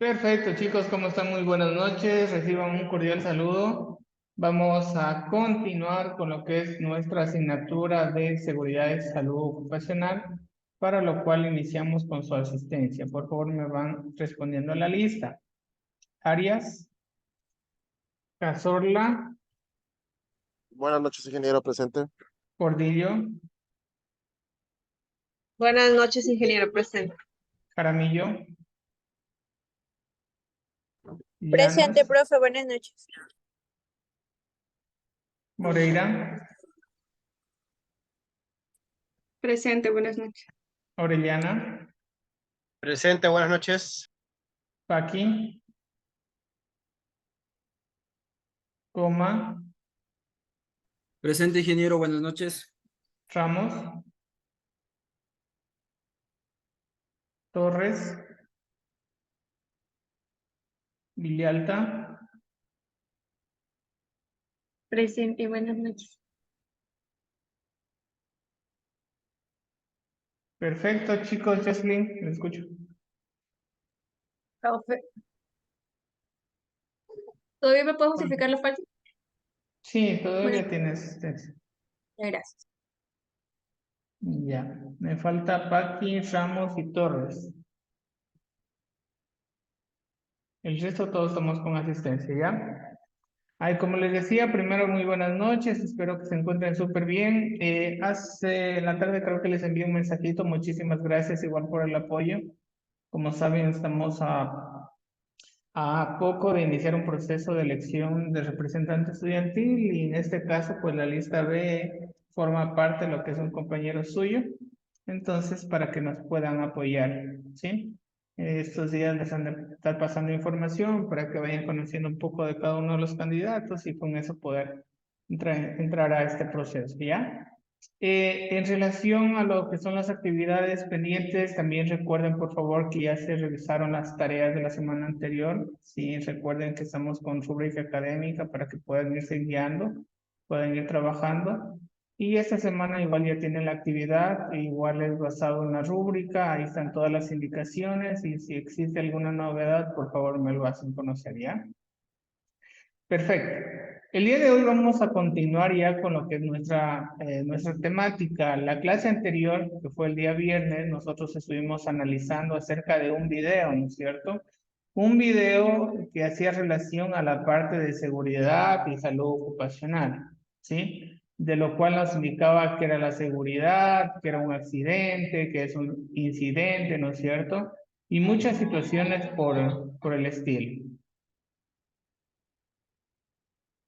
Perfecto, chicos, ¿cómo están? Muy buenas noches. Reciban un cordial saludo. Vamos a continuar con lo que es nuestra asignatura de seguridad y salud ocupacional, para lo cual iniciamos con su asistencia. Por favor, me van respondiendo a la lista. Arias, Cazorla, Buenas noches, ingeniero presente. Cordillo, Buenas noches, ingeniero presente. Jaramillo, Presente, Llanos, profe, buenas noches. Moreira, Presente, buenas noches. Orellana, Presente, buenas noches. Paqui, Coma, Presente, ingeniero, buenas noches. Ramos, Torres, Villalta, Presente, buenas noches. Perfecto, chicos. Jocelyn, le escucho. Profe. ¿Todavía me puedo justificar la falta? Sí, todavía Bueno. tiene asistencia. Gracias. Ya, me falta Paqui, Ramos y Torres. El resto todos estamos con asistencia, ¿ya? Ay, como les decía, primero muy buenas noches, espero que se encuentren súper bien. Hace en la tarde creo que les envié un mensajito, muchísimas gracias igual por el apoyo. Como saben, estamos a poco de iniciar un proceso de elección de representante estudiantil y en este caso pues la lista B forma parte de lo que es un compañero suyo, entonces para que nos puedan apoyar, ¿sí? Estos días les han de estar pasando información para que vayan conociendo un poco de cada uno de los candidatos y con eso poder entrar a este proceso, ¿ya? En relación a lo que son las actividades pendientes, también recuerden por favor que ya se revisaron las tareas de la semana anterior. Sí, recuerden que estamos con rúbrica académica para que puedan irse guiando, puedan ir trabajando. Y esta semana igual ya tienen la actividad, igual es basado en la rúbrica, ahí están todas las indicaciones y si existe alguna novedad, por favor me lo hacen conocer, ¿ya? Perfecto. El día de hoy vamos a continuar ya con lo que es nuestra temática. La clase anterior, que fue el día viernes, nosotros estuvimos analizando acerca de un video, ¿no es cierto? Un video que hacía relación a la parte de seguridad y salud ocupacional, ¿sí? De lo cual nos indicaba que era la seguridad, que era un accidente, que es un incidente, ¿no es cierto? Y muchas situaciones por el estilo.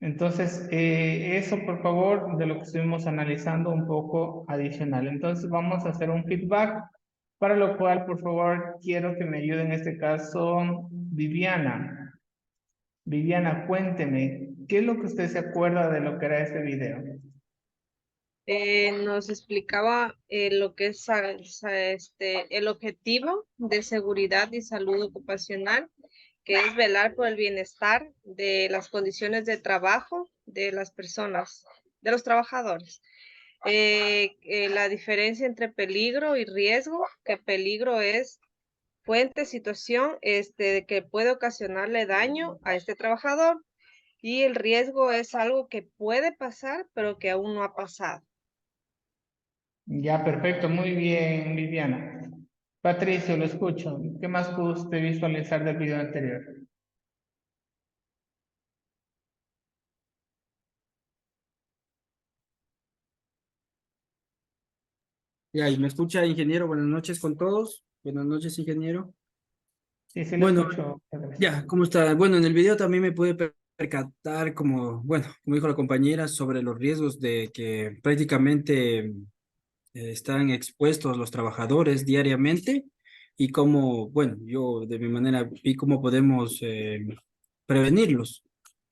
Entonces, eso por favor, de lo que estuvimos analizando un poco adicional. Entonces, vamos a hacer un feedback, para lo cual, por favor, quiero que me ayude en este caso Viviana. Viviana, cuénteme, ¿qué es lo que usted se acuerda de lo que era este video? Nos explicaba lo que es el objetivo de seguridad y salud ocupacional, que es velar por el bienestar de las condiciones de trabajo de las personas, de los trabajadores. La diferencia entre peligro y riesgo, que peligro es fuente, situación, de que puede ocasionarle daño a este trabajador, y el riesgo es algo que puede pasar, pero que aún no ha pasado. Ya, perfecto, muy bien, Viviana. Patricio, lo escucho. ¿Qué más pudo usted visualizar del video anterior? Ya, y me escucha, ingeniero, buenas noches con todos. Buenas noches, ingeniero. Sí, sí, lo Bueno, escucho, Patricio. ya, ¿cómo está? Bueno, en el video también me pude percatar, como, bueno, como dijo la compañera, sobre los riesgos de que prácticamente están expuestos los trabajadores diariamente y cómo, bueno, yo de mi manera vi cómo podemos prevenirlos.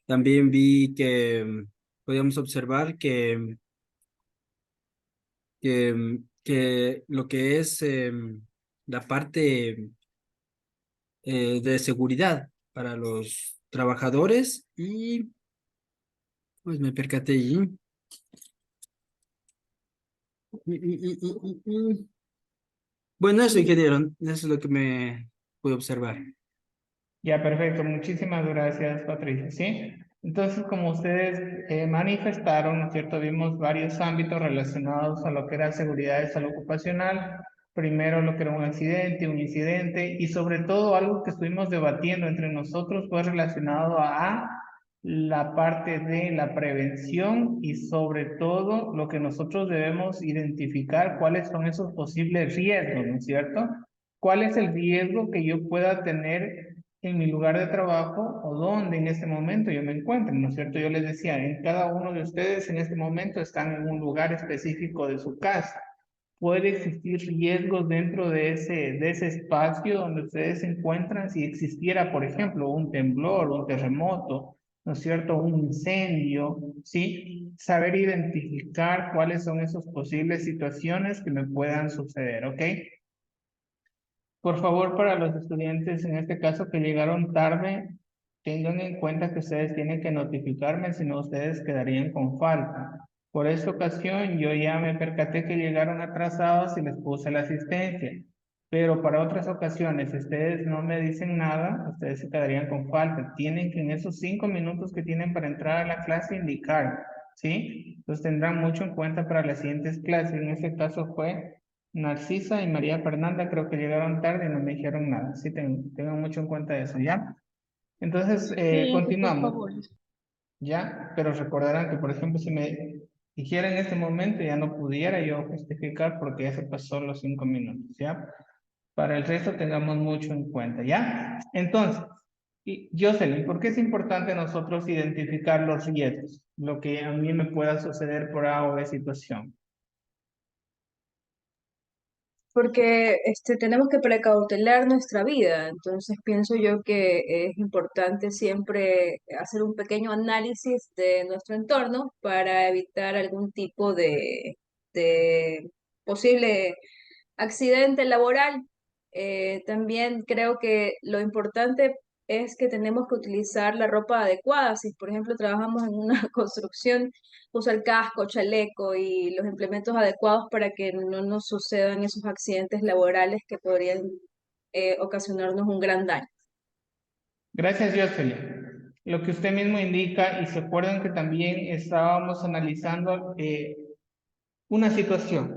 También vi que podíamos observar que lo que es la parte de seguridad para los trabajadores y pues me percaté allí. Bueno, eso, ingeniero, eso es lo que me pude observar. Ya, perfecto. Muchísimas gracias, Patricia. ¿Sí? Entonces, como ustedes manifestaron, ¿no es cierto? Vimos varios ámbitos relacionados a lo que era seguridad y salud ocupacional. Primero, lo que era un accidente, un incidente, y sobre todo algo que estuvimos debatiendo entre nosotros fue relacionado a la parte de la prevención y sobre todo lo que nosotros debemos identificar cuáles son esos posibles riesgos, ¿no es cierto? ¿Cuál es el riesgo que yo pueda tener en mi lugar de trabajo o donde en este momento yo me encuentro, ¿no es cierto? Yo les decía, en cada uno de ustedes en este momento están en un lugar específico de su casa. Puede existir riesgos dentro de ese espacio donde ustedes se encuentran si existiera, por ejemplo, un temblor, un terremoto, ¿no es cierto? Un incendio, ¿sí? Saber identificar cuáles son esas posibles situaciones que me puedan suceder, ¿ok? Por favor, para los estudiantes, en este caso que llegaron tarde, tengan en cuenta que ustedes tienen que notificarme, si no ustedes quedarían con falta. Por esta ocasión, yo ya me percaté que llegaron atrasados y les puse la asistencia. Pero para otras ocasiones, si ustedes no me dicen nada, ustedes se quedarían con falta. Tienen que en esos 5 minutos que tienen para entrar a la clase indicar, ¿sí? Entonces tendrán mucho en cuenta para las siguientes clases. En este caso fue Narcisa y María Fernanda, creo que llegaron tarde y no me dijeron nada. Sí, tengan mucho en cuenta eso, ¿ya? Entonces, Sí, por continuamos, favor. ¿ya? Pero recordarán que, por ejemplo, si me dijera en este momento, ya no pudiera yo justificar porque ya se pasó los 5 minutos, ¿ya? Para el resto tengamos mucho en cuenta, ¿ya? Entonces, Jocelyn, ¿por qué es importante nosotros identificar los riesgos? Lo que a mí me pueda suceder por A o B situación. Porque tenemos que precautelar nuestra vida, entonces pienso yo que es importante siempre hacer un pequeño análisis de nuestro entorno para evitar algún tipo de posible accidente laboral. También creo que lo importante es que tenemos que utilizar la ropa adecuada. Si, por ejemplo, trabajamos en una construcción, usar el casco, chaleco y los implementos adecuados para que no nos sucedan esos accidentes laborales que podrían ocasionarnos un gran daño. Gracias, Jocelyn. Lo que usted mismo indica, y se acuerdan que también estábamos analizando una situación.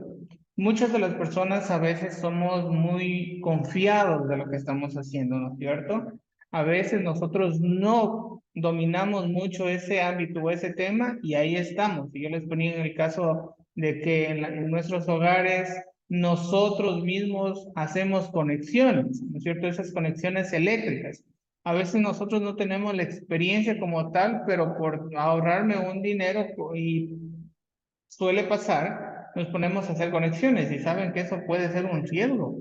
Muchas de las personas a veces somos muy confiados de lo que estamos haciendo, ¿no es cierto? A veces nosotros no dominamos mucho ese ámbito o ese tema y ahí estamos. Y yo les ponía en el caso de que en nuestros hogares nosotros mismos hacemos conexiones, ¿no es cierto? Esas conexiones eléctricas. A veces nosotros no tenemos la experiencia como tal, pero por ahorrarme un dinero y suele pasar, nos ponemos a hacer conexiones y saben que eso puede ser un riesgo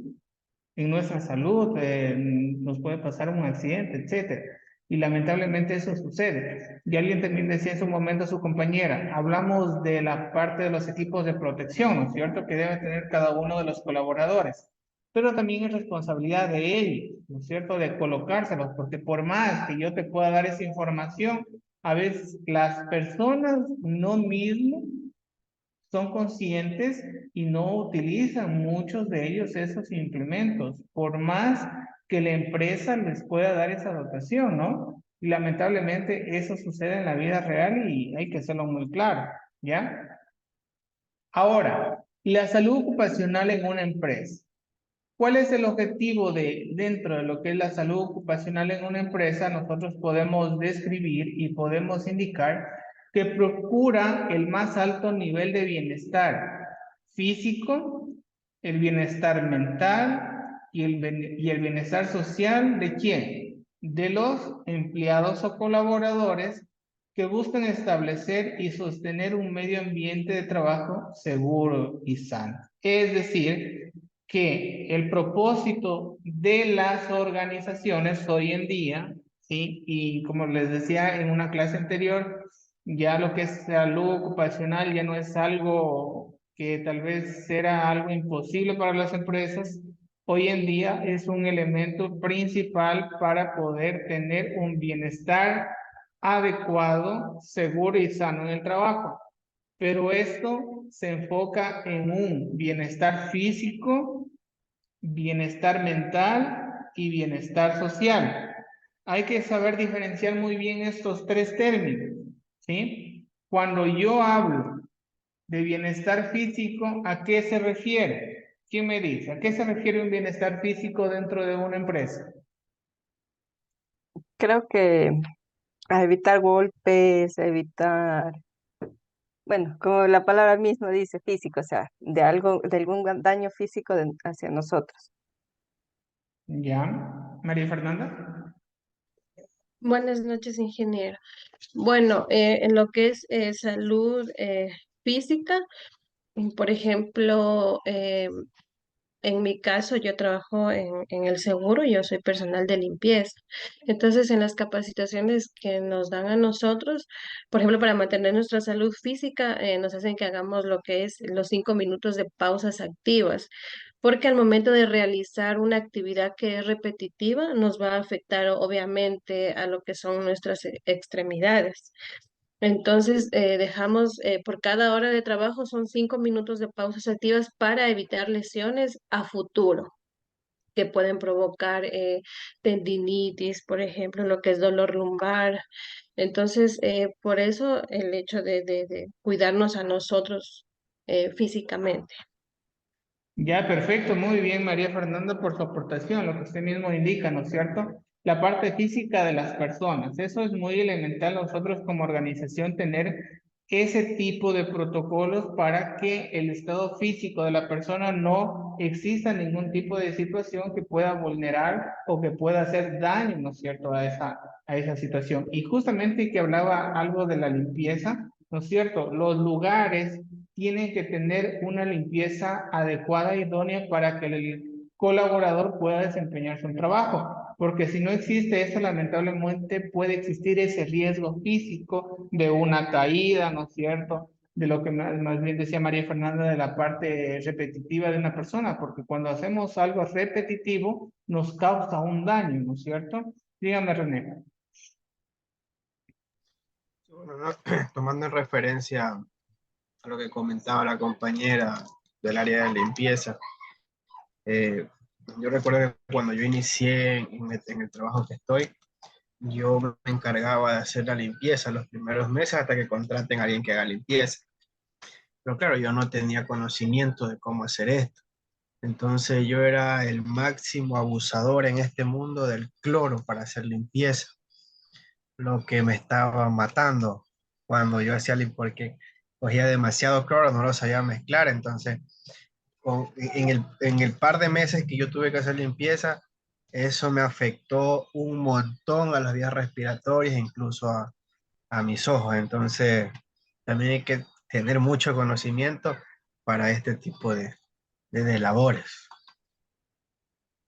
en nuestra salud, nos puede pasar un accidente, etcétera. Y lamentablemente eso sucede. Y alguien también decía en su momento a su compañera, hablamos de la parte de los equipos de protección, ¿no es cierto? Que debe tener cada uno de los colaboradores. Pero también es responsabilidad de ellos, ¿no es cierto? De colocárselos, porque por más que yo te pueda dar esa información, a veces las personas no mismo son conscientes y no utilizan muchos de ellos esos implementos, por más que la empresa les pueda dar esa dotación, ¿no? Y lamentablemente eso sucede en la vida real y hay que hacerlo muy claro, ¿ya? Ahora, la salud ocupacional en una empresa. ¿Cuál es el objetivo dentro de lo que es la salud ocupacional en una empresa? Nosotros podemos describir y podemos indicar que procura el más alto nivel de bienestar físico, el bienestar mental y el bienestar social ¿de quién? De los empleados o colaboradores que buscan establecer y sostener un medio ambiente de trabajo seguro y sano. Es decir, que el propósito de las organizaciones hoy en día, ¿sí? Y como les decía en una clase anterior, ya lo que es salud ocupacional ya no es algo que tal vez era algo imposible para las empresas. Hoy en día es un elemento principal para poder tener un bienestar adecuado, seguro y sano en el trabajo. Pero esto se enfoca en un bienestar físico, bienestar mental y bienestar social. hay que saber diferenciar muy bien estos tres términos, ¿sí? Cuando yo hablo de bienestar físico, ¿a qué se refiere? ¿Quién me dice? ¿A qué se refiere un bienestar físico dentro de una empresa? Creo que a evitar golpes, a evitar, bueno, como la palabra misma dice, físico, o sea, de algo, de algún daño físico hacia nosotros. ¿Ya? María Fernanda. Buenas noches, ingeniero. Bueno, en lo que es salud física, por ejemplo, en mi caso, yo trabajo en el seguro, yo soy personal de limpieza. Entonces, en las capacitaciones que nos dan a nosotros, por ejemplo, para mantener nuestra salud física, nos hacen que hagamos lo que es los 5 minutos de pausas activas, porque al momento de realizar una actividad que es repetitiva, nos va a afectar obviamente a lo que son nuestras extremidades. Entonces, dejamos por cada hora de trabajo son 5 minutos de pausas activas para evitar lesiones a futuro que pueden provocar tendinitis, por ejemplo, lo que es dolor lumbar. Entonces, por eso el hecho de cuidarnos a nosotros físicamente. Ya, perfecto, muy bien, María Fernanda, por su aportación, lo que usted mismo indica, ¿no es cierto? La parte física de las personas, eso es muy elemental nosotros como organización tener ese tipo de protocolos para que el estado físico de la persona no exista ningún tipo de situación que pueda vulnerar o que pueda hacer daño, ¿no es cierto?, a esa situación. Y justamente que hablaba algo de la limpieza, ¿no es cierto? Los lugares tienen que tener una limpieza adecuada y idónea para que el colaborador pueda desempeñar su trabajo. Porque si no existe eso, lamentablemente puede existir ese riesgo físico de una caída, ¿no es cierto? De lo que más bien decía María Fernanda de la parte repetitiva de una persona, porque cuando hacemos algo repetitivo nos causa un daño, ¿no es cierto? Dígame, René. Bueno, ¿no? Tomando en referencia a lo que comentaba la compañera del área de limpieza, eh, yo recuerdo que cuando yo inicié en el trabajo que estoy, yo me encargaba de hacer la limpieza los primeros meses hasta que contraten a alguien que haga limpieza. Pero claro, yo no tenía conocimiento de cómo hacer esto. Entonces yo era el máximo abusador en este mundo del cloro para hacer limpieza, lo que me estaba matando cuando yo hacía limpieza, porque cogía demasiado cloro, no lo sabía mezclar. Entonces en el par de meses que yo tuve que hacer limpieza, eso me afectó un montón a las vías respiratorias, incluso a mis ojos. Entonces también hay que tener mucho conocimiento para este tipo de labores.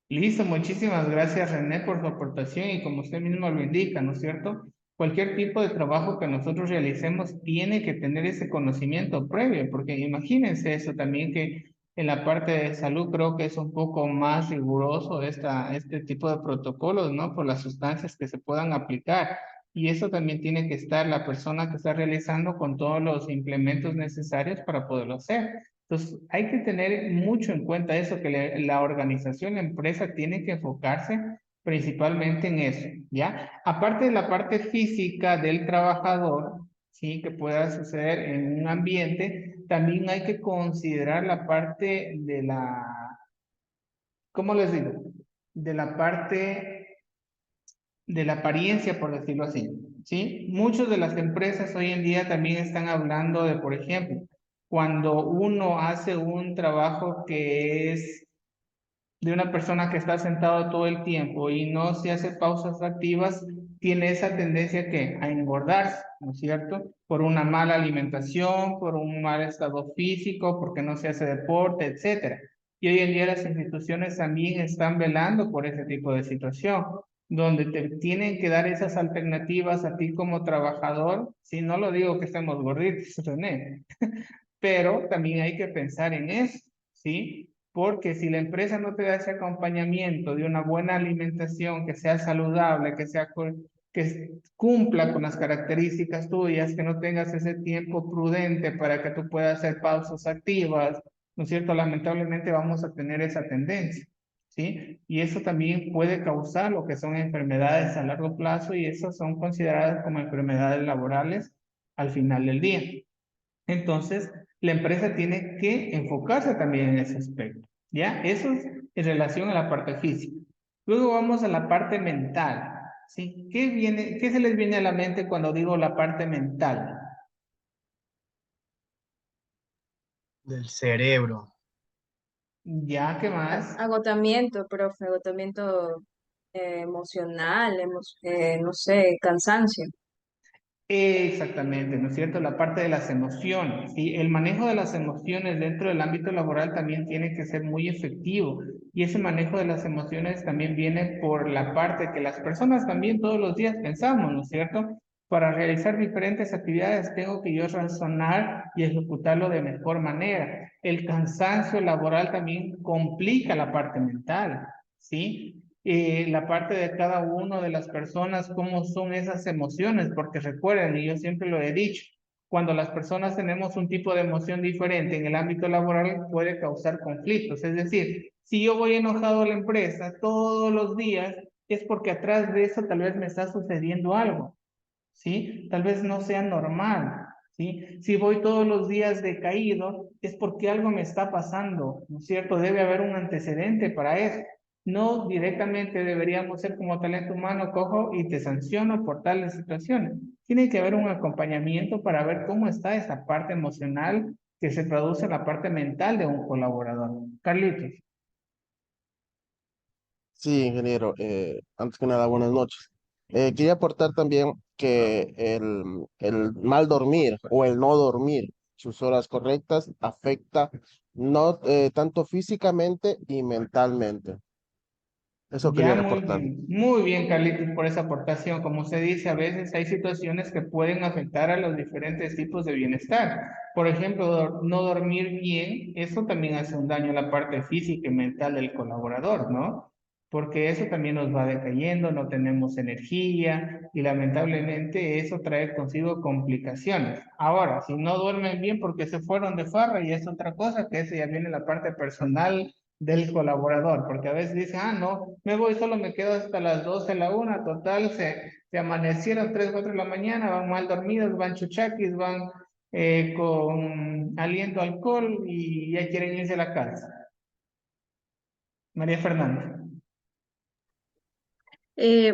Listo, muchísimas gracias René por su aportación y como usted mismo lo indica, ¿no es cierto? Cualquier tipo de trabajo que nosotros realicemos tiene que tener ese conocimiento previo, porque imagínense eso también que en la parte de salud creo que es un poco más riguroso este tipo de protocolos, ¿no? Por las sustancias que se puedan aplicar. Y eso también tiene que estar la persona que está realizando con todos los implementos necesarios para poderlo hacer. Entonces, hay que tener mucho en cuenta eso, que la organización, la empresa tiene que enfocarse principalmente en eso, ¿ya? Aparte de la parte física del trabajador, ¿sí? Que pueda suceder en un ambiente, también hay que considerar la parte de la, ¿cómo les digo? De la parte de la apariencia, por decirlo así, ¿sí? Muchas de las empresas hoy en día también están hablando de, por ejemplo, cuando uno hace un trabajo que es de una persona que está sentado todo el tiempo y no se hace pausas activas, tiene esa tendencia que a engordarse, ¿no es cierto? Por una mala alimentación, por un mal estado físico, porque no se hace deporte, etcétera. Y hoy en día las instituciones también están velando por ese tipo de situación, donde te tienen que dar esas alternativas a ti como trabajador. Si no lo digo que estemos gorditos, René, pero también hay que pensar en eso, ¿sí? Porque si la empresa no te da ese acompañamiento de una buena alimentación, que sea saludable, que cumpla con las características tuyas, que no tengas ese tiempo prudente para que tú puedas hacer pausas activas, ¿no es cierto? Lamentablemente vamos a tener esa tendencia. ¿sí? Y eso también puede causar lo que son enfermedades a largo plazo y esas son consideradas como enfermedades laborales al final del día. Entonces, la empresa tiene que enfocarse también en ese aspecto, ¿ya? Eso es en relación a la parte física. Luego vamos a la parte mental, ¿sí? ¿Qué se les viene a la mente cuando digo la parte mental? Del cerebro. ¿Ya? ¿Qué más? Agotamiento, profe, agotamiento emocional, no sé, cansancio. Exactamente, ¿no es cierto? La parte de las emociones, ¿sí? El manejo de las emociones dentro del ámbito laboral también tiene que ser muy efectivo y ese manejo de las emociones también viene por la parte que las personas también todos los días pensamos, ¿no es cierto? Para realizar diferentes actividades tengo que yo razonar y ejecutarlo de mejor manera. El cansancio laboral también complica la parte mental, ¿sí? La parte de cada una de las personas, cómo son esas emociones, porque recuerden, y yo siempre lo he dicho, cuando las personas tenemos un tipo de emoción diferente en el ámbito laboral puede causar conflictos. Es decir, si yo voy enojado a la empresa todos los días, es porque atrás de eso tal vez me está sucediendo algo, ¿sí? Tal vez no sea normal, ¿sí? Si voy todos los días decaído, es porque algo me está pasando, ¿no es cierto? Debe haber un antecedente para eso. No directamente deberíamos ser como talento humano, cojo y te sanciono por tales situaciones. Tiene que haber un acompañamiento para ver cómo está esa parte emocional que se produce en la parte mental de un colaborador. Carlitos. Sí, ingeniero. Antes que nada, buenas noches. Quería aportar también que el mal dormir o el no dormir sus horas correctas afecta no tanto físicamente y mentalmente. Eso Ya quería aportar. muy bien, Carlitos, por esa aportación. Como se dice, a veces hay situaciones que pueden afectar a los diferentes tipos de bienestar. Por ejemplo, no dormir bien, eso también hace un daño a la parte física y mental del colaborador, ¿no? Porque eso también nos va decayendo, no tenemos energía y lamentablemente eso trae consigo complicaciones. Ahora, si no duermen bien porque se fueron de farra y es otra cosa, que eso ya viene la parte personal del colaborador, porque a veces dice, ah, no, me voy, solo me quedo hasta las 12, la una, total, se amanecieron 3, 4 de la mañana, van mal dormidos, van chuchaquis, van con aliento a alcohol y ya quieren irse a la casa. María Fernanda. Eh,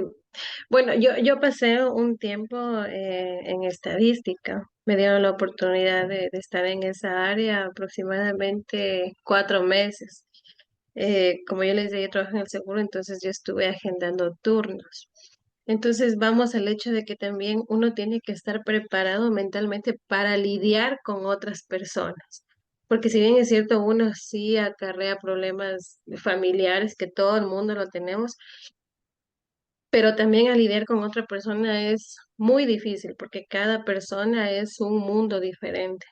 bueno, yo pasé un tiempo en estadística. Me dieron la oportunidad de estar en esa área aproximadamente 4 meses. Como yo les dije, yo trabajo en el seguro, entonces yo estuve agendando turnos. Entonces vamos al hecho de que también uno tiene que estar preparado mentalmente para lidiar con otras personas. Porque si bien es cierto, uno sí acarrea problemas familiares, que todo el mundo lo tenemos, pero también al lidiar con otra persona es muy difícil porque cada persona es un mundo diferente.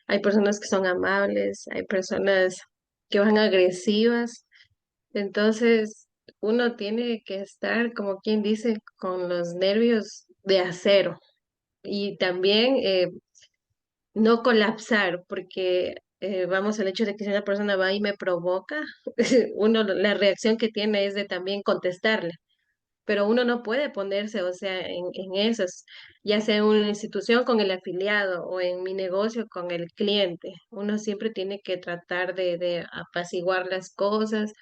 Hay personas que son amables, hay personas que van agresivas, entonces uno tiene que estar, como quien dice, con los nervios de acero y también no colapsar porque... vamos al hecho de que si una persona va y me provoca, uno la reacción que tiene es de también contestarle, pero uno no puede ponerse, o sea, en esas, ya sea en una institución con el afiliado o en mi negocio con el cliente. Uno siempre tiene que tratar de apaciguar las cosas.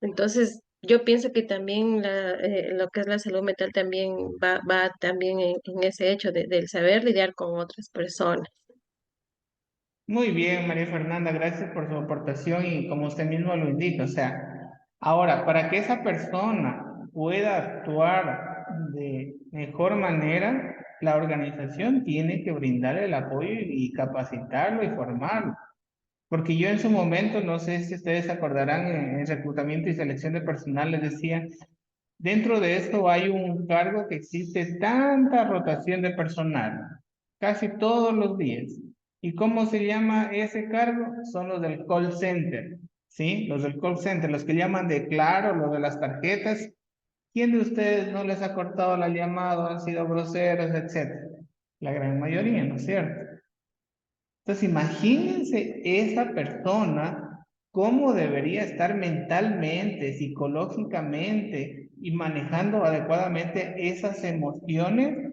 Entonces, yo pienso que también lo que es la salud mental también va también en ese hecho del saber lidiar con otras personas. Muy bien, María Fernanda, gracias por su aportación y como usted mismo lo indica, o sea, ahora, para que esa persona pueda actuar de mejor manera, la organización tiene que brindarle el apoyo y capacitarlo y formarlo. Porque yo en su momento, no sé si ustedes se acordarán, en reclutamiento y selección de personal les decía, dentro de esto hay un cargo que existe tanta rotación de personal, casi todos los días. ¿Y cómo se llama ese cargo? Son los del call center, ¿sí? Los del call center, los que llaman de Claro, los de las tarjetas. ¿Quién de ustedes no les ha cortado la llamada, han sido groseros, etcétera? La gran mayoría, ¿no es cierto? Entonces, imagínense esa persona cómo debería estar mentalmente, psicológicamente y manejando adecuadamente esas emociones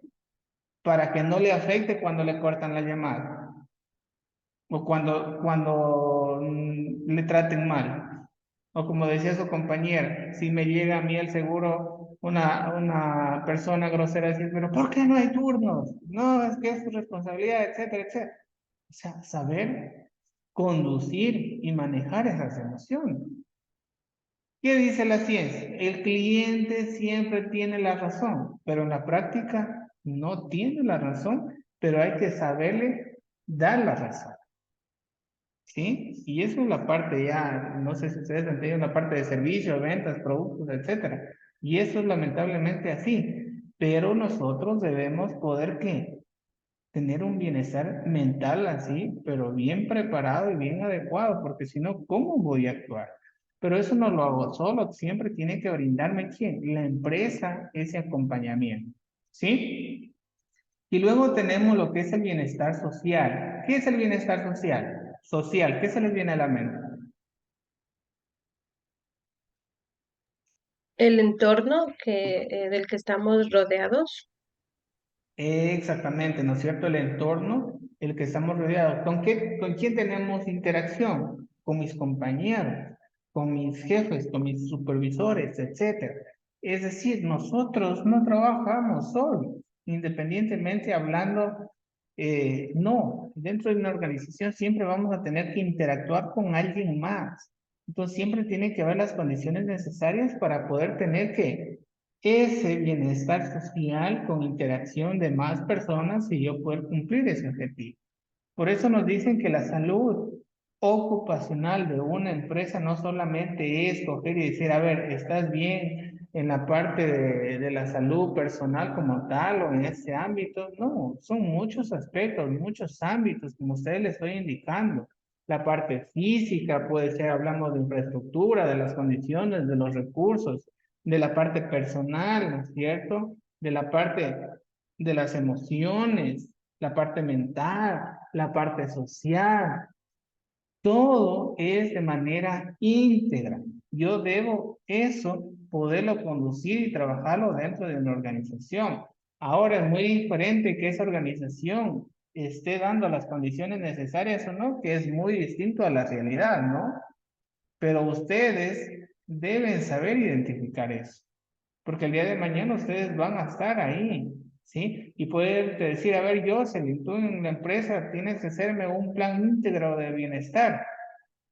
para que no le afecte cuando le cortan la llamada o cuando le traten mal. O como decía su compañera, si me llega a mí el seguro una persona grosera decir, pero ¿por qué no hay turnos? No, es que es su responsabilidad, etcétera, etcétera. O sea, saber conducir y manejar esas emociones. ¿Qué dice la ciencia? El cliente siempre tiene la razón, pero en la práctica no tiene la razón, pero hay que saberle dar la razón. ¿Sí? Y eso es la parte ya, no sé si ustedes han tenido una parte de servicio, ventas, productos, etcétera. Y eso es lamentablemente así. Pero nosotros debemos poder, ¿qué? Tener un bienestar mental así, pero bien preparado y bien adecuado, porque si no, ¿cómo voy a actuar? Pero eso no lo hago solo, siempre tiene que brindarme quién, la empresa, ese acompañamiento, ¿sí? Y luego tenemos lo que es el bienestar social. ¿Qué es el bienestar social? Social, ¿qué se les viene a la mente? El entorno del que estamos rodeados. Exactamente, ¿no es cierto? El entorno, el que estamos rodeados. ¿Con quién tenemos interacción? Con mis compañeros, con mis jefes, con mis supervisores, etcétera. Es decir, nosotros no trabajamos solos, independientemente hablando, no, dentro de una organización siempre vamos a tener que interactuar con alguien más. Entonces siempre tiene que haber las condiciones necesarias para poder tener que ese bienestar social con interacción de más personas y yo poder cumplir ese objetivo. Por eso nos dicen que la salud ocupacional de una empresa no solamente es coger y decir, a ver, estás bien en la parte de la salud personal como tal o en ese ámbito. No, son muchos aspectos, muchos ámbitos, como ustedes les estoy indicando. La parte física puede ser, hablamos de infraestructura, de las condiciones, de los recursos, de la parte personal, ¿no es cierto? De la parte de las emociones, la parte mental, la parte social, todo es de manera íntegra. Yo debo eso poderlo conducir y trabajarlo dentro de una organización. Ahora es muy diferente que esa organización esté dando las condiciones necesarias o no, que es muy distinto a la realidad, ¿no? Pero ustedes deben saber identificar eso porque el día de mañana ustedes van a estar ahí, ¿sí? Y poder decir, a ver, Jocelyn, tú en la empresa tienes que hacerme un plan íntegro de bienestar,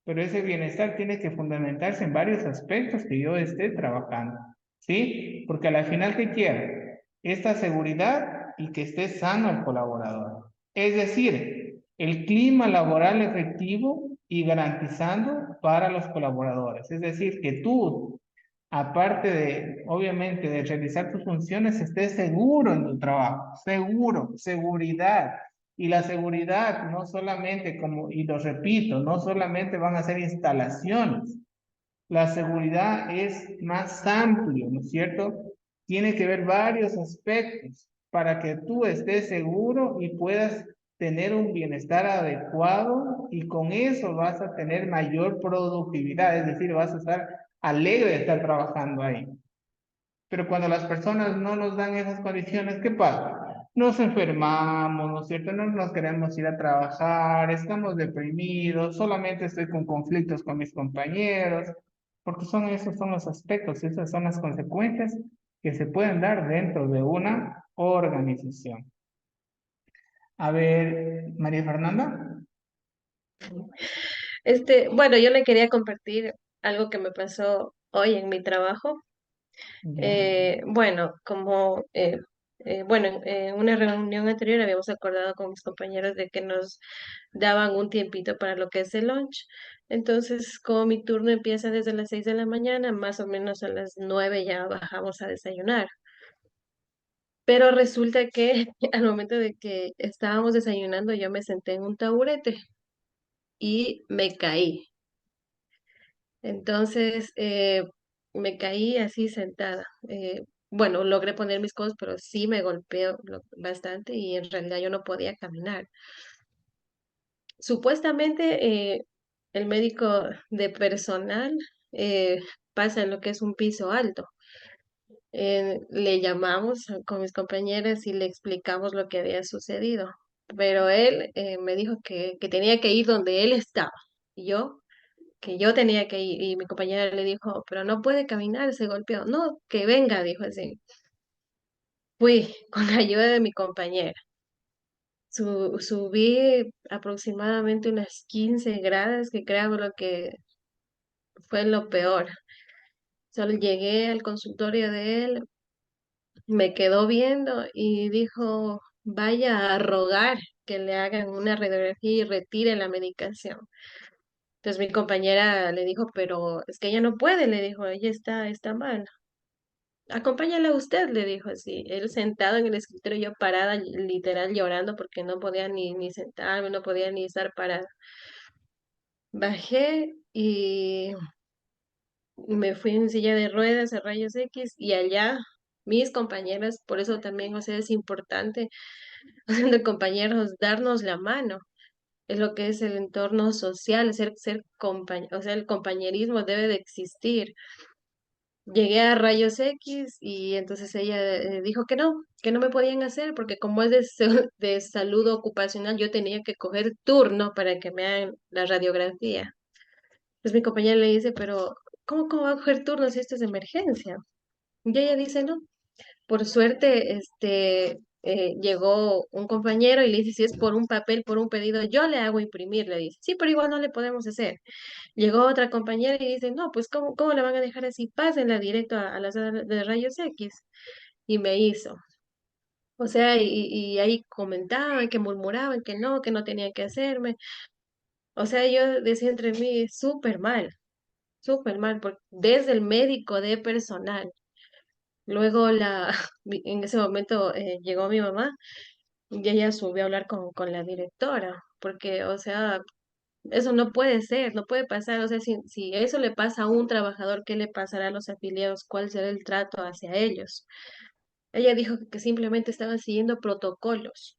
pero ese bienestar tiene que fundamentarse en varios aspectos que yo esté trabajando, ¿sí? Porque al final, ¿qué quiero? Esta seguridad y que esté sano el colaborador. Es decir, el clima laboral efectivo y garantizando para los colaboradores. Es decir, que tú aparte de, obviamente, de realizar tus funciones, estés seguro en tu trabajo, seguro, seguridad. Y la seguridad no solamente, como, y lo repito, no solamente van a ser instalaciones, la seguridad es más amplio, ¿no es cierto? Tiene que ver varios aspectos para que tú estés seguro y puedas tener un bienestar adecuado y con eso vas a tener mayor productividad, es decir, vas a estar alegre de estar trabajando ahí. Pero cuando las personas no nos dan esas condiciones, ¿qué pasa? Nos enfermamos, ¿no es cierto? No nos queremos ir a trabajar, estamos deprimidos, solamente estoy con conflictos con mis compañeros, porque son esos son los aspectos, esas son las consecuencias que se pueden dar dentro de una organización. A ver, María Fernanda. Bueno, yo le quería compartir algo que me pasó hoy en mi trabajo. Ya. Bueno, bueno, en una reunión anterior habíamos acordado con mis compañeros de que nos daban un tiempito para lo que es el lunch. Entonces, como mi turno empieza desde las 6 de la mañana, más o menos a las 9 ya bajamos a desayunar. Pero resulta que al momento de que estábamos desayunando, yo me senté en un taburete y me caí. Entonces, me caí así sentada. Bueno, logré poner mis cosas, pero sí me golpeó bastante y en realidad yo no podía caminar. Supuestamente, el médico de personal pasa en lo que es un piso alto. Le llamamos con mis compañeras y le explicamos lo que había sucedido, pero él me dijo que tenía que ir donde él estaba. Y yo, que yo tenía que ir, y mi compañera le dijo, pero no puede caminar, se golpeó. No, que venga, dijo así. Fui con la ayuda de mi compañera. Subí aproximadamente unas 15 gradas, que creo lo que fue lo peor. Solo llegué al consultorio de él, me quedó viendo y dijo, vaya a rogar que le hagan una radiografía y retire la medicación. Entonces mi compañera le dijo, pero es que ella no puede, le dijo, ella está mal. Acompáñala usted, le dijo así. Él sentado en el escritorio, yo parada, literal llorando porque no podía ni sentarme, no podía ni estar parada. Bajé y me fui en silla de ruedas a rayos X y allá mis compañeras, por eso también, o sea, es importante, de compañeros, darnos la mano. Es lo que es el entorno social, o sea, el compañerismo debe de existir. Llegué a rayos X y entonces ella dijo que no me podían hacer porque como es de salud ocupacional, yo tenía que coger turno para que me hagan la radiografía. Pues mi compañera le dice, pero ¿cómo va a coger turno si esto es emergencia? Y ella dice, no. Por suerte, llegó un compañero y le dice, si es por un papel, por un pedido, yo le hago imprimir, le dice. Sí, pero igual no le podemos hacer. Llegó otra compañera y dice, no, pues ¿cómo le van a dejar así? Pásenla directo a la sala de rayos X. Y me hizo. O sea, y ahí comentaban, que murmuraban, que no tenían que hacerme. O sea, yo decía entre mí, súper mal, desde el médico de personal. Luego en ese momento llegó mi mamá y ella subió a hablar con la directora, porque, o sea, eso no puede ser, no puede pasar. O sea, si eso le pasa a un trabajador, ¿qué le pasará a los afiliados? ¿Cuál será el trato hacia ellos? Ella dijo que simplemente estaban siguiendo protocolos.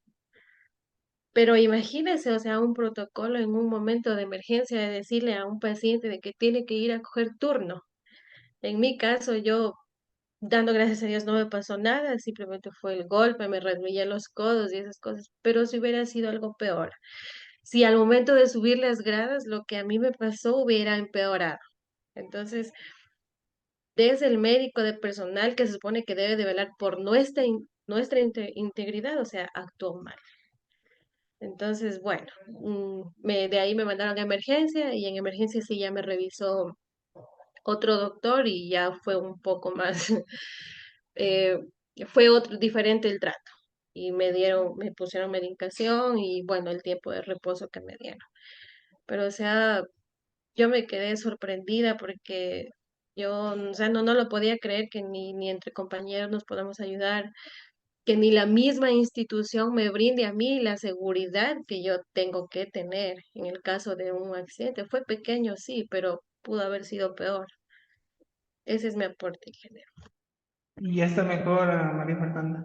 Pero imagínese, o sea, un protocolo en un momento de emergencia de decirle a un paciente de que tiene que ir a coger turno. En mi caso, yo, dando gracias a Dios, no me pasó nada, simplemente fue el golpe, me resbalé los codos y esas cosas. Pero si hubiera sido algo peor, si al momento de subir las gradas lo que a mí me pasó hubiera empeorado. Entonces, desde el médico de personal que se supone que debe de velar por nuestra integridad, o sea, actuó mal. Entonces, bueno, de ahí me mandaron a emergencia y en emergencia sí ya me revisó otro doctor y ya fue un poco más, eh, fue diferente el trato. Y me pusieron medicación y bueno, el tiempo de reposo que me dieron. Pero o sea, yo me quedé sorprendida porque yo, o sea, no lo podía creer que ni entre compañeros nos podamos ayudar, que ni la misma institución me brinde a mí la seguridad que yo tengo que tener en el caso de un accidente. Fue pequeño, sí, pero pudo haber sido peor. Ese es mi aporte, ingeniero. Y ya está mejor, María Fernanda.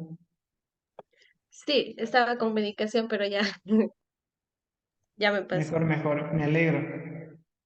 Sí, estaba con medicación, pero ya, ya me pasó. Mejor, me alegro.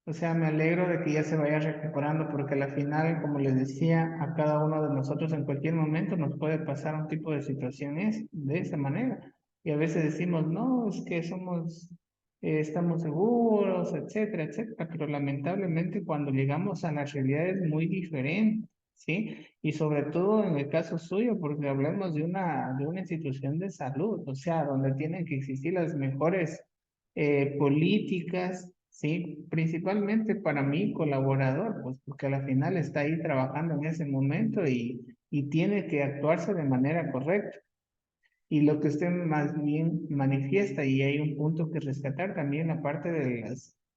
O sea, me alegro de que ya se vaya recuperando porque al final, como les decía, a cada uno de nosotros en cualquier momento nos puede pasar un tipo de situaciones de esa manera. Y a veces decimos, no, es que estamos seguros, etcétera, etcétera. Pero lamentablemente cuando llegamos a la realidad es muy diferente, ¿sí? Y sobre todo en el caso suyo, porque hablamos de una institución de salud, o sea, donde tienen que existir las mejores políticas, ¿sí? Principalmente para mi colaborador, pues porque al final está ahí trabajando en ese momento y tiene que actuarse de manera correcta. Y lo que usted más bien manifiesta, y hay un punto que rescatar también, la parte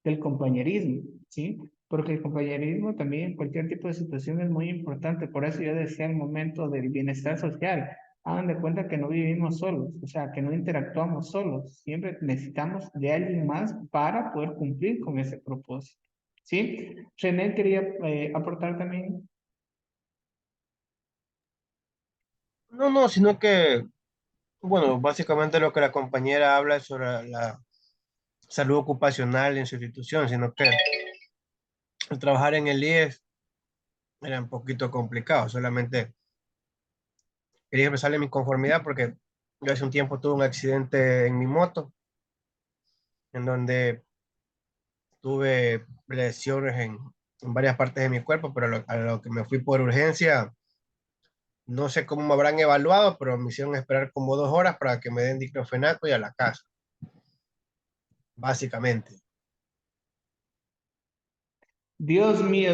del compañerismo, ¿sí? Porque el compañerismo también en cualquier tipo de situación es muy importante. Por eso yo decía el momento del bienestar social. Hagan de cuenta que no vivimos solos, o sea, que no interactuamos solos. Siempre necesitamos de alguien más para poder cumplir con ese propósito, ¿sí? René quería aportar también. No, no, sino que, bueno, básicamente lo que la compañera habla es sobre salud ocupacional en su institución, sino que el trabajar en el IES era un poquito complicado. Solamente quería expresarle mi conformidad porque yo hace un tiempo tuve un accidente en mi moto, en donde tuve lesiones en varias partes de mi cuerpo, pero a lo que me fui por urgencia, no sé cómo me habrán evaluado, pero me hicieron esperar como 2 horas para que me den diclofenaco y a la casa, básicamente. Dios mío,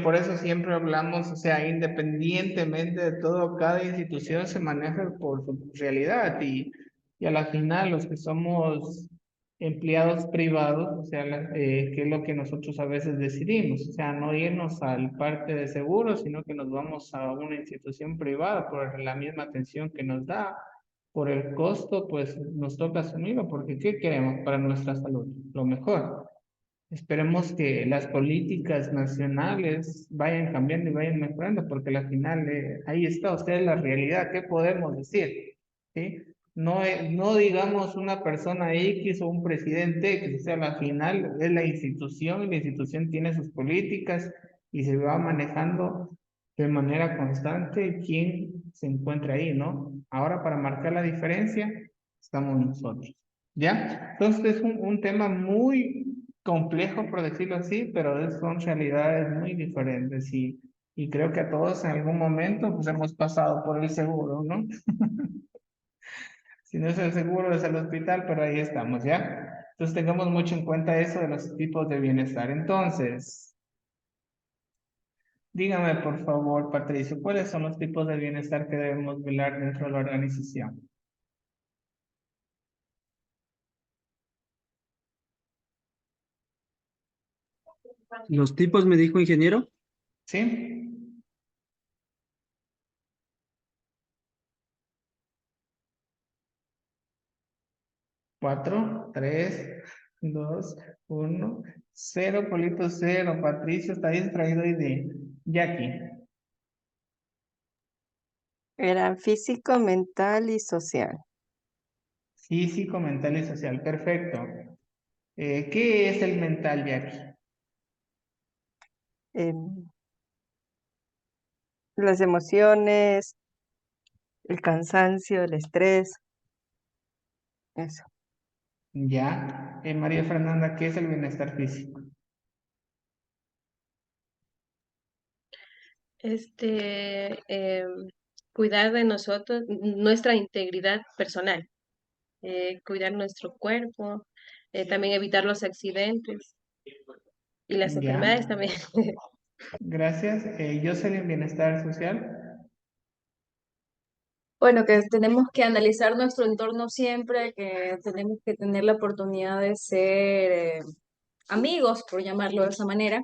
por eso siempre hablamos, o sea, independientemente de todo, cada institución se maneja por su realidad y a la final los que somos empleados privados, o sea, que es lo que nosotros a veces decidimos, o sea, no irnos al parte de seguro, sino que nos vamos a una institución privada por la misma atención que nos da, por el costo, pues nos toca asumirlo, porque ¿qué queremos para nuestra salud? Lo mejor. Esperemos que las políticas nacionales vayan cambiando y vayan mejorando, porque al final ahí está usted la realidad. ¿Qué podemos decir? ¿Sí? No, no digamos una persona X o un presidente X, o sea, al final es la institución y la institución tiene sus políticas y se va manejando de manera constante quién se encuentra ahí, ¿no? Ahora para marcar la diferencia estamos nosotros. ¿Ya? Entonces es un tema muy complejo, por decirlo así, pero son realidades muy diferentes y creo que a todos en algún momento pues hemos pasado por el seguro, ¿no? Si no es el seguro, es el hospital, pero ahí estamos, ¿ya? Entonces tengamos mucho en cuenta eso de los tipos de bienestar. Entonces, dígame por favor, Patricio, ¿cuáles son los tipos de bienestar que debemos velar dentro de la organización? Los tipos, me dijo ingeniero. ¿Sí? Cuatro, tres, dos, uno, cero, Polito, cero. Patricio está distraído y de Jackie. Eran físico, mental y social. Físico, mental y social. Perfecto. ¿Qué es el mental, Jackie? Em, las emociones, el cansancio, el estrés, eso. Ya. María Fernanda, ¿qué es el bienestar físico? Cuidar de nosotros, nuestra integridad personal, cuidar nuestro cuerpo, también evitar los accidentes y las Ya. enfermedades también. Gracias. Yo soy el bienestar social. Bueno, que tenemos que analizar nuestro entorno siempre, que tenemos que tener la oportunidad de ser amigos, por llamarlo de esa manera,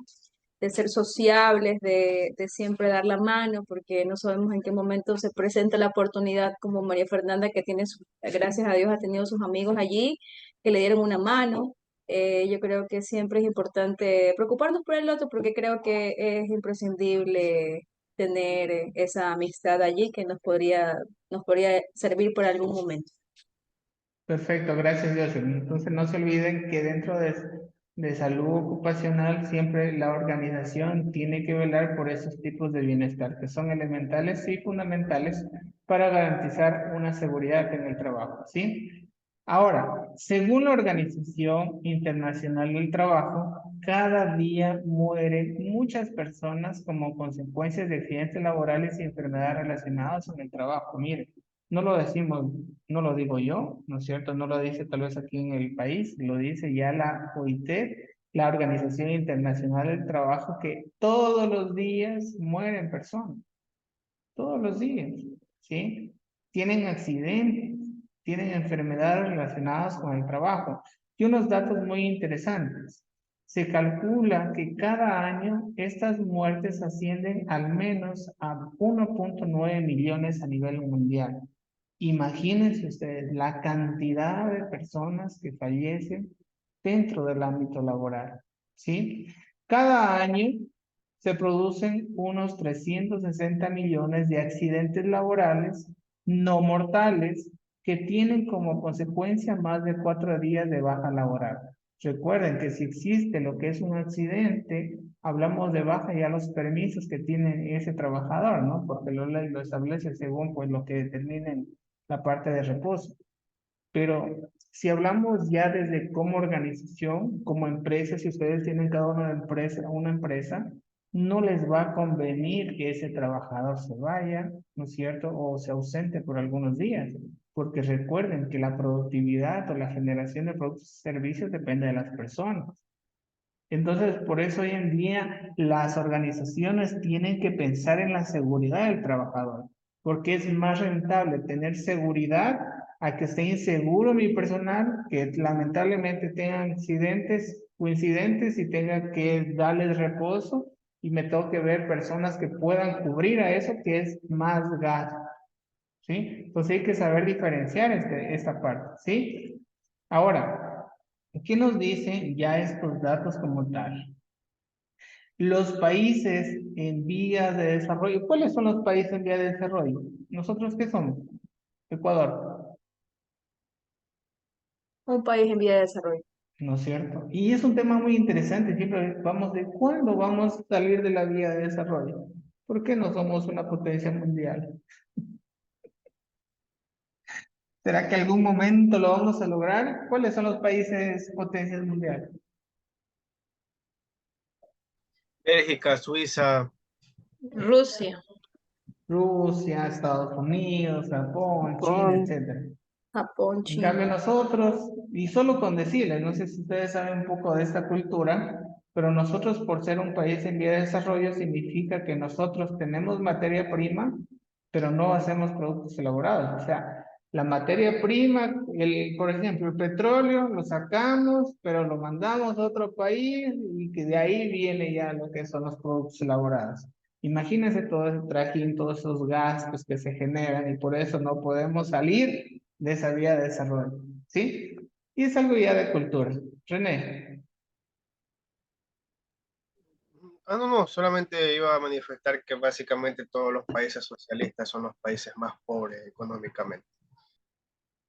de ser sociables, de siempre dar la mano, porque no sabemos en qué momento se presenta la oportunidad, como María Fernanda, que tiene, gracias a Dios, ha tenido sus amigos allí que le dieron una mano. Yo creo que siempre es importante preocuparnos por el otro, porque creo que es imprescindible tener esa amistad allí que nos podría servir por algún momento. Perfecto, gracias, Joshua. Entonces no se olviden que dentro de salud ocupacional siempre la organización tiene que velar por esos tipos de bienestar que son elementales y fundamentales para garantizar una seguridad en el trabajo, ¿sí? Ahora, según la Organización Internacional del Trabajo, cada día mueren muchas personas como consecuencias de accidentes laborales y enfermedades relacionadas con el trabajo. Miren, no lo decimos, no lo digo yo, ¿no es cierto? No lo dice tal vez aquí en el país, lo dice ya la OIT, la Organización Internacional del Trabajo, que todos los días mueren personas, todos los días, ¿sí? Tienen accidentes, tienen enfermedades relacionadas con el trabajo. Y unos datos muy interesantes. Se calcula que cada año estas muertes ascienden al menos a 1,9 millones a nivel mundial. Imagínense ustedes la cantidad de personas que fallecen dentro del ámbito laboral, ¿sí? Cada año se producen unos 360 millones de accidentes laborales no mortales que tienen como consecuencia más de 4 días de baja laboral. Recuerden que si existe lo que es un accidente, hablamos de baja ya los permisos que tiene ese trabajador, ¿no? Porque la ley lo establece según pues lo que determinen la parte de reposo. Pero si hablamos ya desde como organización, como empresa, si ustedes tienen cada una empresa, no les va a convenir que ese trabajador se vaya, ¿no es cierto? O se ausente por algunos días, porque recuerden que la productividad o la generación de productos y servicios depende de las personas. Entonces, por eso hoy en día las organizaciones tienen que pensar en la seguridad del trabajador, porque es más rentable tener seguridad a que esté inseguro mi personal, que lamentablemente tengan accidentes o incidentes y tenga que darles reposo y me toque ver personas que puedan cubrir a eso, que es más gasto, ¿sí? Entonces hay que saber diferenciar esta parte, ¿sí? Ahora, ¿qué nos dicen ya estos datos como tal? Los países en vías de desarrollo. ¿Cuáles son los países en vías de desarrollo? ¿Nosotros qué somos? Ecuador, Un país en vía de desarrollo. ¿no es cierto? Y es un tema muy interesante. Siempre vamos de cuándo vamos a salir de la vía de desarrollo. ¿Por qué no somos una potencia mundial? ¿Será que algún momento lo vamos a lograr? ¿Cuáles son los países potencias mundiales? Bélgica, Suiza, Rusia. Rusia, Estados Unidos, Japón, China, Con etcétera. Japón, En cambio China. nosotros, y solo con decirles, no sé si ustedes saben un poco de esta cultura, pero nosotros por ser un país en vía de desarrollo significa que nosotros tenemos materia prima, pero no hacemos productos elaborados. O sea, la materia prima, por ejemplo, el petróleo lo sacamos, pero lo mandamos a otro país y que de ahí viene ya lo que son los productos elaborados. Imagínense todo ese trajín, todos esos gastos que se generan y por eso no podemos salir de esa vía de desarrollo, ¿sí? Y es algo ya de cultura. René, no, no, solamente iba a manifestar que básicamente todos los países socialistas son los países más pobres económicamente.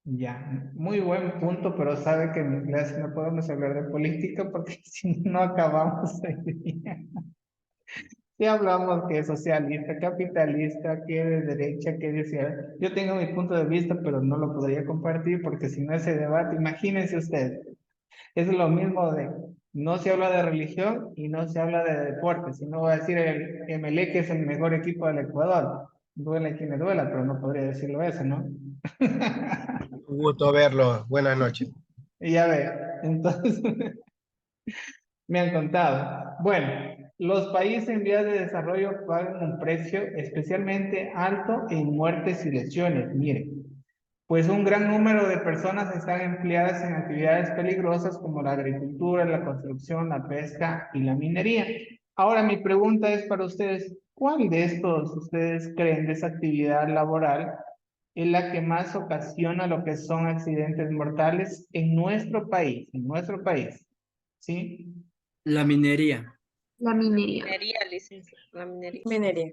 ya, muy buen punto, pero sabe que en inglés no podemos hablar de política porque si no acabamos el día. Si hablamos que es socialista, capitalista, que de derecha, que de izquierda. Yo tengo mi punto de vista, pero no lo podría compartir porque si no ese debate, imagínense ustedes. Es lo mismo de, no se habla de religión y no se habla de deporte, sino va a decir el Emelec que es el mejor equipo del Ecuador. Duele quien le duela, pero no podría decirlo eso, ¿no? Un gusto verlo. Buenas noches. Y ya ve, entonces me han contado. Bueno, los países en vías de desarrollo pagan un precio especialmente alto en muertes y lesiones. Miren, pues un gran número de personas están empleadas en actividades peligrosas como la agricultura, la construcción, la pesca y la minería. Ahora mi pregunta es para ustedes, ¿cuál de estos ustedes creen de esa actividad laboral es la que más ocasiona lo que son accidentes mortales en nuestro país? En nuestro país, ¿sí? La minería. La minería. Minería, licencia, la minería. Minería.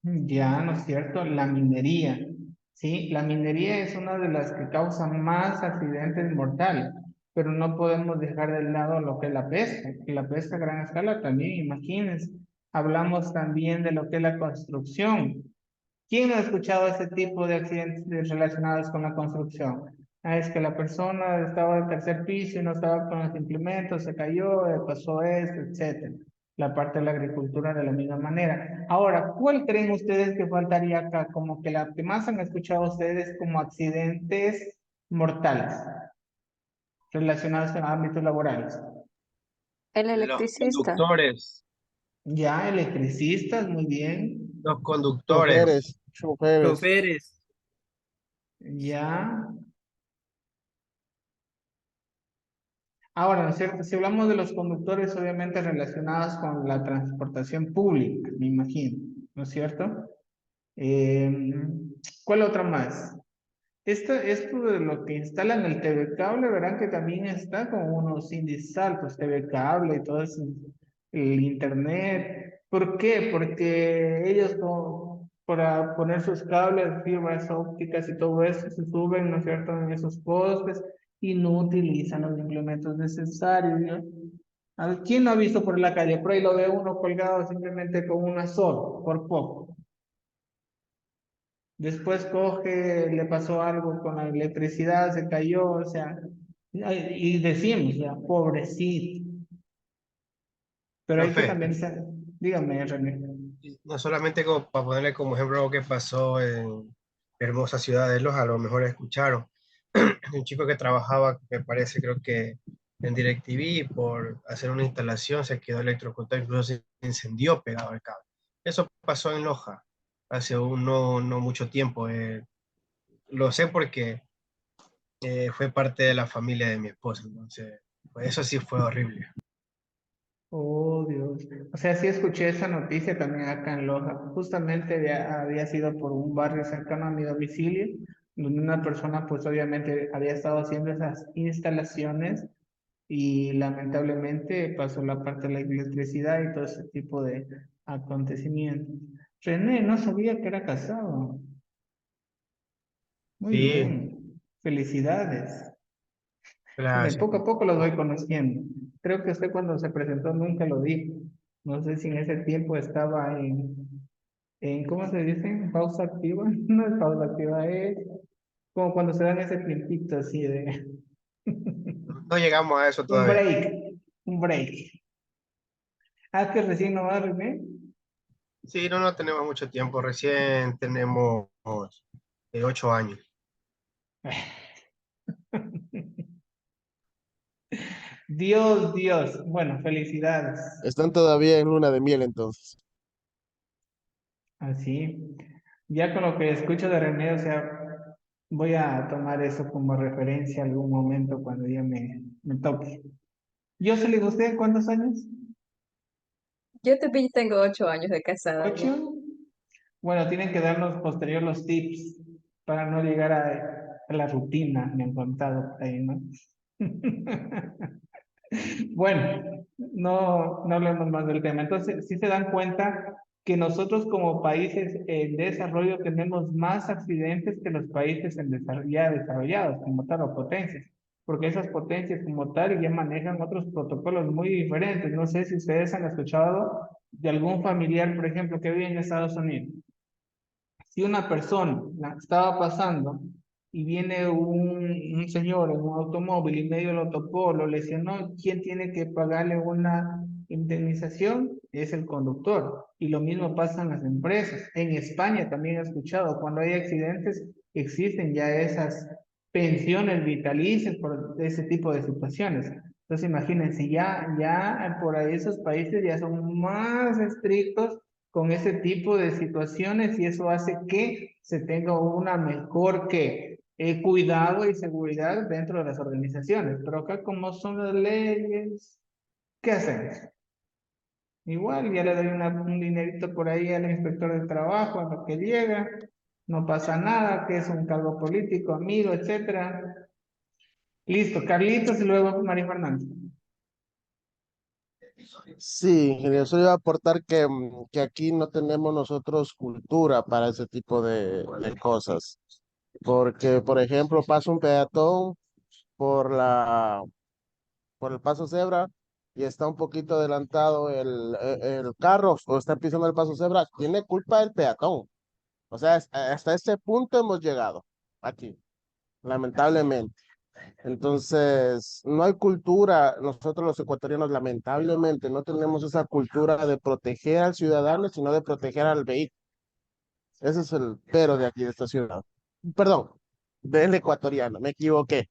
Ya, ¿no es cierto? La minería, ¿sí? La minería es una de las que causa más accidentes mortales, pero no podemos dejar de lado lo que es la pesca, que la pesca a gran escala también, imagínense. Hablamos también de lo que es la construcción. ¿Quién no ha escuchado ese tipo de accidentes relacionados con la construcción? Ah, es que la persona estaba en el tercer piso y no estaba con los implementos, se cayó, pasó esto, etcétera. La parte de la agricultura de la misma manera. Ahora, ¿cuál creen ustedes que faltaría acá? Como que la que más han escuchado ustedes como accidentes mortales relacionados con ámbitos laborales. el Los electricista. conductores, Ya, electricistas, muy bien. los conductores, Choferes, choferes. Choferes. Ya. Ahora, ¿no es cierto? Si hablamos de los conductores, obviamente relacionados con la transportación pública, me imagino, ¿no es cierto? Eh, ¿Cuál otra más? Esto de lo que instalan el TV cable, verán que también está con unos índices altos, TV cable y todo eso, el internet. ¿Por qué? Porque ellos para poner sus cables, fibras ópticas y todo eso, se suben, ¿no es cierto?, en esos postes y no utilizan los implementos necesarios. ¿No? ¿Quién no ha visto por la calle? Por ahí lo ve uno colgado simplemente con una sola, por poco. Después coge, le pasó algo con la electricidad, se cayó, o sea, y decimos, ya, pobrecito. Pero hay que Profe, también ser, dígame, René. no solamente como para ponerle como ejemplo lo que pasó en hermosa ciudad de Loja, a lo mejor escucharon, un chico que trabajaba, me parece, creo que en DirecTV, por hacer una instalación se quedó electrocutado, incluso se incendió pegado al cable. Eso pasó en Loja hace no mucho tiempo. Lo sé porque fue parte de la familia de mi esposa, entonces, pues eso sí fue horrible. Oh, Dios. O sea, sí escuché esa noticia también acá en Loja. Justamente había sido por un barrio cercano a mi domicilio, donde una persona, pues obviamente había estado haciendo esas instalaciones y lamentablemente pasó la parte de la electricidad y todo ese tipo de acontecimientos. René, no sabía que era casado. Muy Sí, bien. Felicidades. De gracias. poco a poco lo voy conociendo. Creo que usted cuando se presentó nunca lo dijo. No sé si en ese tiempo estaba ¿cómo se dice? ¿En pausa activa? No es pausa activa, es como cuando se dan ese tiempito así de No llegamos a eso un todavía. break, un break. Ah, que recién no va, René. Sí, no tenemos mucho tiempo, recién tenemos 8 años. Dios, Dios. Bueno, felicidades. Están todavía en luna de miel entonces. Así. Ya con lo que escucho de René, o sea, voy a tomar eso como referencia algún momento cuando ya me toque. Yo se le gusté, ¿cuántos años? Yo también tengo 8 años de casada ya. ¿8? Bueno, tienen que darnos posterior los tips para no llegar a la rutina, me han contado por ahí, ¿no? Bueno, no hablemos más del tema. Entonces, sí se dan cuenta que nosotros como países en desarrollo tenemos más accidentes que los países ya desarrollados, como tal, o potencias, porque esas potencias como tal ya manejan otros protocolos muy diferentes. No sé si ustedes han escuchado de algún familiar, por ejemplo, que vive en Estados Unidos. Si una persona la estaba pasando y viene un señor en un automóvil y medio lo topó, lo lesionó, ¿quién tiene que pagarle una indemnización? Es el conductor. Y lo mismo pasa en las empresas. En España también he escuchado, cuando hay accidentes, existen ya esas pensiones vitalicias por ese tipo de situaciones. Entonces imagínense, ya por ahí esos países ya son más estrictos con ese tipo de situaciones y eso hace que se tenga una mejor cuidado y seguridad dentro de las organizaciones. Pero acá como son las leyes, ¿qué hacemos? Igual ya le doy un dinerito por ahí al inspector de trabajo a lo que llega, no pasa nada, que es un cargo político, amigo, etcétera. Listo, Carlitos y luego María Fernández. Sí, ingeniero, solo iba a aportar que aquí no tenemos nosotros cultura para ese tipo de cosas. Porque, por ejemplo, pasa un peatón por por el paso cebra y está un poquito adelantado el carro o está pisando el paso cebra, tiene culpa el peatón. O sea, hasta ese punto hemos llegado aquí, lamentablemente. Entonces, no hay cultura, nosotros los ecuatorianos lamentablemente no tenemos esa cultura de proteger al ciudadano, sino de proteger al vehículo. Ese es el pero de aquí, de esta ciudad. Perdón, del ecuatoriano, me equivoqué.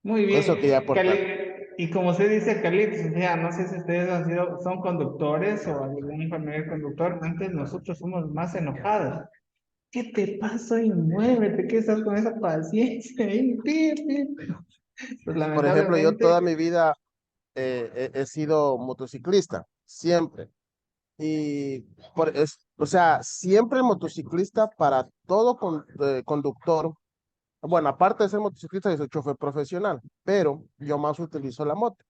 Muy Eso quería bien, aportar. Y como se dice Carlitos, o sea, no sé si ustedes son conductores o algún familiar conductor, antes nosotros somos más enojados. ¿Qué te pasa? Y muévete, ¿qué estás con esa paciencia? Y pi, pi. Pues Por ejemplo, yo toda mi lamentablemente, vida he sido motociclista, siempre. Y, o sea, siempre el motociclista para todo conductor. Bueno, aparte de ser motociclista, yo soy chofer profesional, pero yo más utilizo la moto.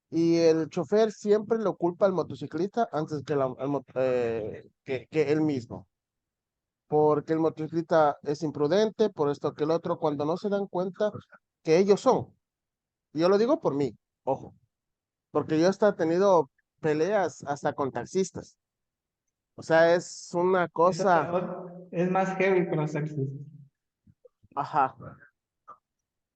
Y el chofer siempre lo culpa al motociclista antes que, que él mismo. Porque el motociclista es imprudente, por esto que el otro, cuando no se dan cuenta que ellos son. Y yo lo digo por mí, ojo, porque yo hasta he tenido peleas hasta con taxistas. O sea, es una Eso cosa, es más heavy con los taxistas. ajá,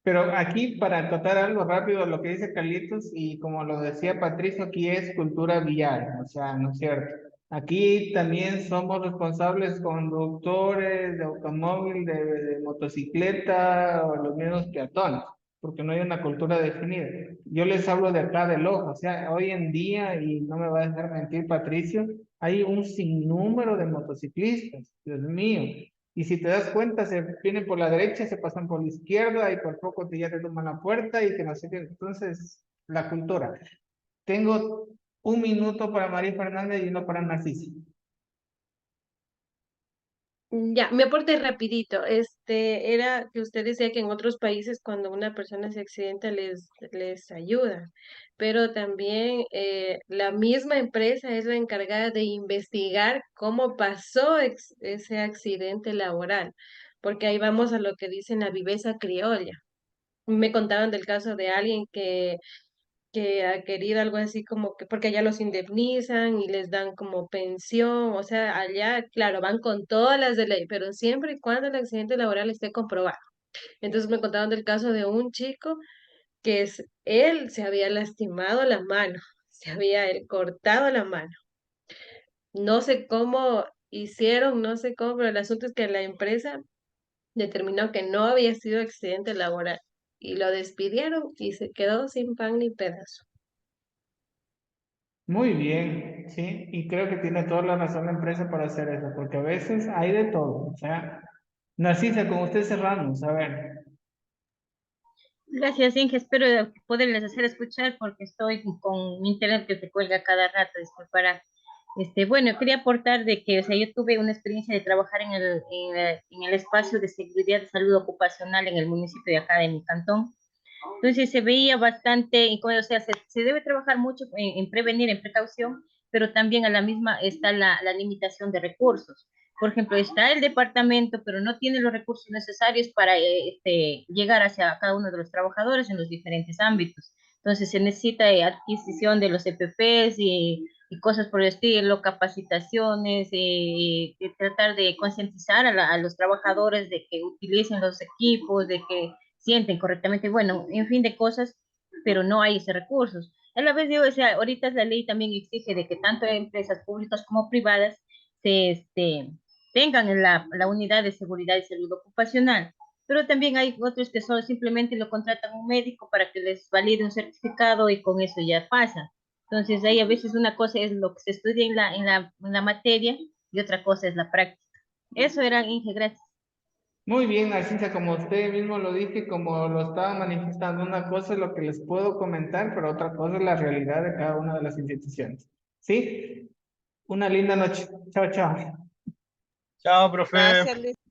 Pero aquí, para acotar algo rápido, lo que dice Carlitos, y como lo decía Patricio, aquí es cultura vial, o sea, ¿no es cierto? Aquí también somos responsables conductores de automóvil, de motocicleta o los mismos peatones, porque no hay una cultura definida. Yo les hablo de acá del ojo, o sea, hoy en día, y no me va a dejar mentir Patricio, hay un sinnúmero de motociclistas, Dios mío. Y si te das cuenta, se vienen por la derecha, se pasan por la izquierda y por poco ya te toman la puerta y que no sé qué. Entonces, la cultura. Tengo un minuto para María Fernández y uno para Narciso. Ya, mi aporte rapidito. Era que usted decía que en otros países cuando una persona se accidenta les ayuda, pero también la misma empresa es la encargada de investigar cómo pasó ese accidente laboral, porque ahí vamos a lo que dicen la viveza criolla. Me contaban del caso de alguien que ha querido algo así como que, porque allá los indemnizan y les dan como pensión, o sea, allá, claro, van con todas las de ley, pero siempre y cuando el accidente laboral esté comprobado. Entonces me contaban del caso de un chico él se había lastimado la mano, se había él cortado la mano. No sé cómo hicieron, no sé cómo, pero el asunto es que la empresa determinó que no había sido accidente laboral y lo despidieron y se quedó sin pan ni pedazo. Muy bien, sí, y creo que tiene toda la razón la empresa para hacer eso, porque a veces hay de todo. O sea, Narcisa, con usted cerramos, a ver. Gracias, Inge. Espero poderles hacer escuchar porque estoy con mi internet que se cuelga cada rato. Disculpará. Bueno, quería aportar de que, o sea, yo tuve una experiencia de trabajar en el espacio de seguridad y salud ocupacional en el municipio de acá de mi cantón. Entonces se veía bastante, y o sea, se debe trabajar mucho en prevenir, en precaución, pero también a la misma está la limitación de recursos. Por ejemplo, está el departamento, pero no tiene los recursos necesarios para llegar hacia cada uno de los trabajadores en los diferentes ámbitos. Entonces se necesita adquisición de los EPPs y cosas por el estilo, capacitaciones, tratar de concientizar a los trabajadores de que utilicen los equipos, de que sienten correctamente, bueno, en fin de cosas, pero no hay esos recursos. A la vez digo, o sea, ahorita la ley también exige de que tanto empresas públicas como privadas tengan la unidad de seguridad y salud ocupacional, pero también hay otros que solo simplemente lo contratan un médico para que les valide un certificado y con eso ya pasa. Entonces ahí a veces una cosa es lo que se estudia en la materia y otra cosa es la práctica. Eso era, Inge, gracias. Muy bien, Narcisa, como usted mismo lo dije, como lo estaba manifestando, una cosa es lo que les puedo comentar, pero otra cosa es la realidad de cada una de las instituciones. ¿Sí? Una linda noche. Chao, chao. Chao, profe. Gracias, Luis.